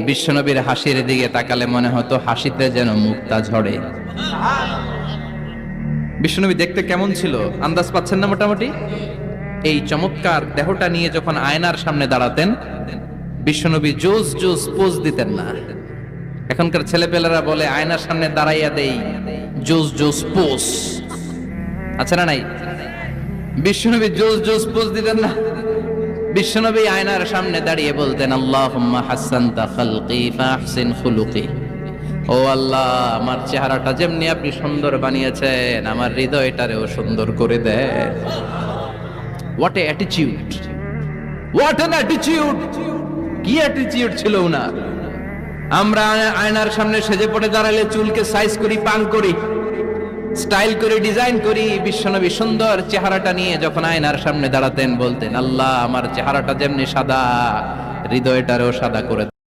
বিশ্বনবীর হাসির দিকে তাকালে মনে হতো হাসিতে যেন মুক্তা ঝরে। বিশ্বনবী দেখতে কেমন ছিল আন্দাজ পাচ্ছেন না মোটামুটি? এই চমৎকার দেহটা নিয়ে যখন আয়নার সামনে দাঁড়াতেন, বিশ্বনবী জোস জোস পোজ দিতেন না। এখনকার ছেলেপেলেরা বলে আয়নার সামনে দাঁড়াইয়া দেই জোস জোস পোজ, আচ্ছা না নাই? বিশ্বনবী জোস জোস পোজ দিতেন না। বিশ্বনবী আয়নার সামনে দাঁড়িয়ে বলতেন, আল্লাহুম্মা হাসানতা খালকি ফাহসিন খুলুকি। ও আল্লাহ, আমার চেহারাটা যেমনি আপনি সুন্দর বানিয়েছেন, আমার হৃদয়টারেও সুন্দর করে দেন। What a attitude, what an attitude! কি অ্যাটিটিউড ছিল উনার! আমরা আয়নার সামনে সেজে পড়ে দাঁড়ালে চুলকে সাইজ করি, পাং করি, স্টাইল করে, ডিজাইন করি। বিশ্বনবী সুন্দর চেহারাটা নিয়ে যখন আয়নার সামনে দাঁড়াতেন বলতেন, আল্লাহ, আমার চেহারাটা যেমনি সাদা, হৃদয়টারেও সাদা করে